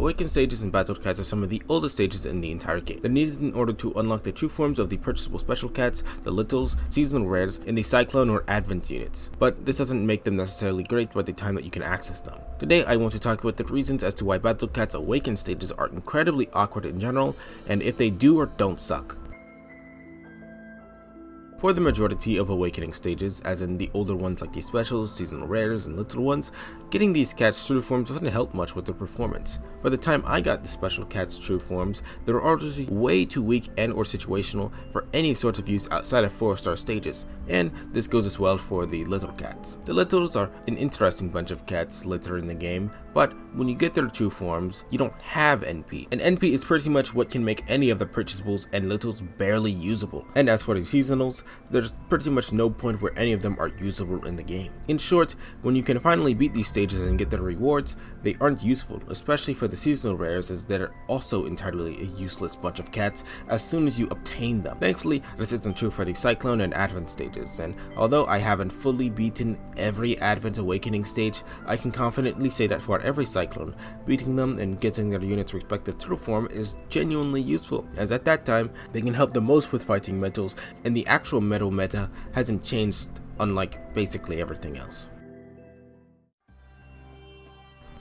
Awakened stages and battle cats are some of the oldest stages in the entire game. They're needed in order to unlock the true forms of the purchasable special cats, the littles, seasonal rares, and the cyclone or advent units. But this doesn't make them necessarily great by the time that you can access them. Today I want to talk about the reasons as to why battle cats awakened stages are incredibly awkward in general, and if they do or don't suck. For the majority of awakening stages, as in the older ones like the specials, seasonal rares, and little ones, getting these cats' true forms doesn't help much with their performance. By the time I got the special cats' true forms, they were already way too weak and or situational for any sort of use outside of 4-star stages, and this goes as well for the little cats. The littles are an interesting bunch of cats litter in the game, but when you get their true forms, you don't have NP. And NP is pretty much what can make any of the purchasables and littles barely usable. And as for the seasonals, there's pretty much no point where any of them are usable in the game. In short, when you can finally beat these stages and get their rewards, they aren't useful, especially for the seasonal rares, as they're also entirely a useless bunch of cats as soon as you obtain them. Thankfully, this isn't true for the Cyclone and Advent stages, and although I haven't fully beaten every Advent Awakening stage, I can confidently say that for every Cyclone, beating them and getting their units' respective true form is genuinely useful, as at that time, they can help the most with fighting metals, and the actual metal meta hasn't changed unlike basically everything else.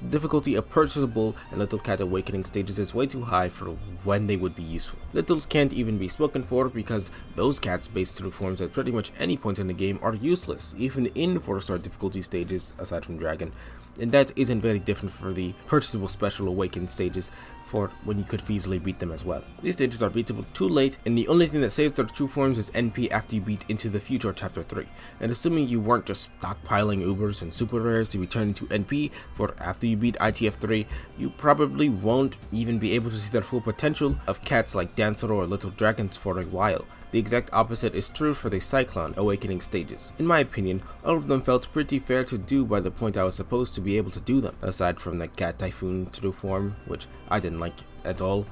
Difficulty of purchasable and little cat awakening stages is way too high for when they would be useful. Littles can't even be spoken for because those cats based through forms at pretty much any point in the game are useless, even in 4-star difficulty stages aside from Dragon. And that isn't very different for the purchasable special awakened stages for when you could feasibly beat them as well. These stages are beatable too late, and the only thing that saves their true forms is NP after you beat Into the Future Chapter 3. And assuming you weren't just stockpiling Ubers and super rares to be turned into NP for after you beat ITF 3, you probably won't even be able to see their full potential of cats like Dancer or Little Dragons for a while. The exact opposite is true for the Cyclone awakening stages. In my opinion, all of them felt pretty fair to do by the point I was supposed to be able to do them, aside from the Cat Typhoon true form, which I didn't like at all.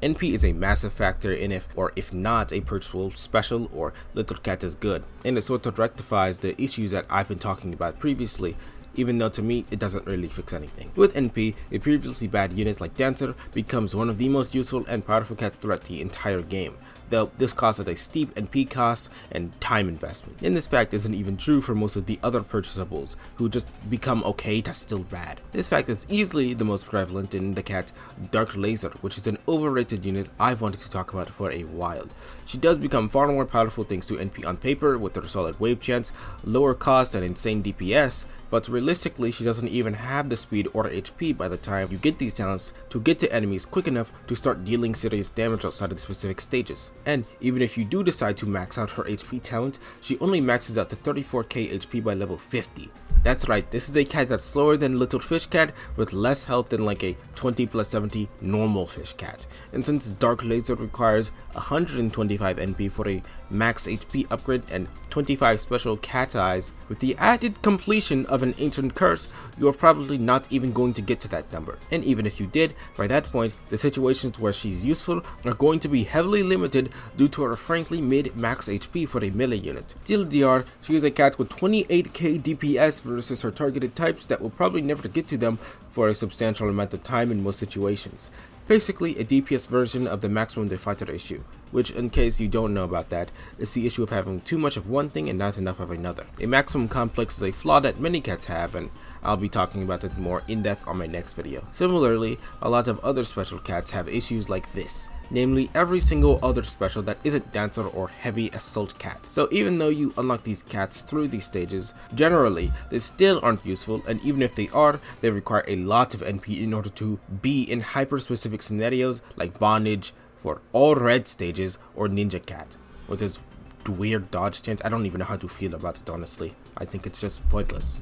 NP is a massive factor in if not a purchasable special or little cat is good, and it sort of rectifies the issues that I've been talking about previously, even though to me it doesn't really fix anything. With NP, a previously bad unit like Dancer becomes one of the most useful and powerful cats throughout the entire game, though this causes a steep NP cost and time investment. And this fact isn't even true for most of the other purchasables, who just become okay to still bad. This fact is easily the most prevalent in the cat Dark Laser, which is an overrated unit I've wanted to talk about for a while. She does become far more powerful thanks to NP on paper with her solid wave chance, lower cost and insane DPS, but realistically she doesn't even have the speed or HP by the time you get these talents to get to enemies quick enough to start dealing serious damage outside of specific stages. And even if you do decide to max out her HP talent, she only maxes out to 34k HP by level 50. That's right, this is a cat that's slower than Little Fish Cat with less health than like a 20+70 normal fish cat. And since Dark Laser requires 125 NP for a max HP upgrade and 25 special cat eyes, with the added completion of an ancient curse, you're probably not even going to get to that number. And even if you did, by that point, the situations where she's useful are going to be heavily limited due to her frankly mid-max HP for a melee unit. TLDR, she is a cat with 28k DPS versus her targeted types that will probably never get to them for a substantial amount of time in most situations. Basically a DPS version of the maximum defighter issue, which, in case you don't know about that, is the issue of having too much of one thing and not enough of another. A maximum complex is a flaw that many cats have, and I'll be talking about it more in depth on my next video. Similarly, a lot of other special cats have issues like this, namely every single other special that isn't Dancer or Heavy Assault Cat. So even though you unlock these cats through these stages, generally they still aren't useful, and even if they are, they require a lot of NP in order to be in hyper-specific scenarios like Bondage for all red stages or Ninja Cat, with his weird dodge chance. I don't even know how to feel about it, honestly. I think it's just pointless.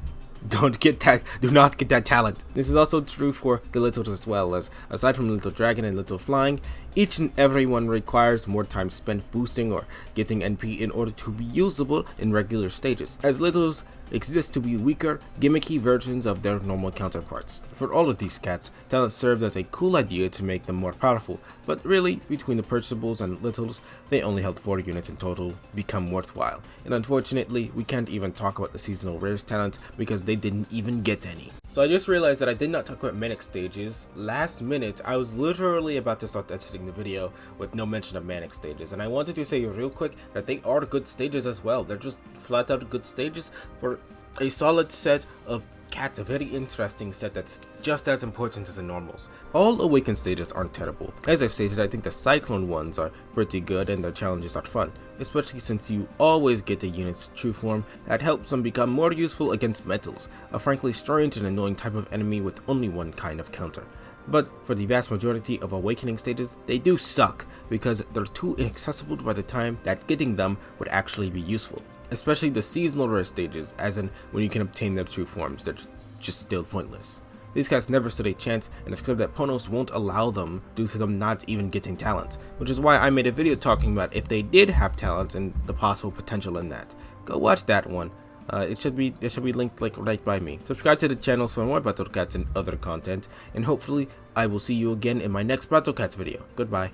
Do not get that talent. This is also true for the littles as well, as aside from Little Dragon and Little Flying, each and every one requires more time spent boosting or getting NP in order to be usable in regular stages, as littles exist to be weaker, gimmicky versions of their normal counterparts. For all of these cats, talent served as a cool idea to make them more powerful, but really, between the purchasables and littles, they only help 40 units in total become worthwhile. And unfortunately, we can't even talk about the seasonal rares talent because they didn't even get any. So I just realized that I did not talk about manic stages. Last minute, I was literally about to start editing the video with no mention of manic stages, and I wanted to say real quick that they are good stages as well. They're just flat out good stages for a solid set of cats, a very interesting set that's just as important as the normals. All awakened stages aren't terrible. As I've stated, I think the cyclone ones are pretty good and the challenges are fun, especially since you always get the unit's true form that helps them become more useful against metals, a frankly strange and annoying type of enemy with only one kind of counter. But for the vast majority of awakening stages, they do suck because they're too inaccessible by the time that getting them would actually be useful. Especially the seasonal rare stages, as in when you can obtain their true forms, they're just still pointless. These cats never stood a chance, and it's clear that Ponos won't allow them due to them not even getting talents, which is why I made a video talking about if they did have talents and the possible potential in that. Go watch that one. It should be linked like right by me. Subscribe to the channel for more Battle Cats and other content, and hopefully I will see you again in my next Battle Cats video. Goodbye.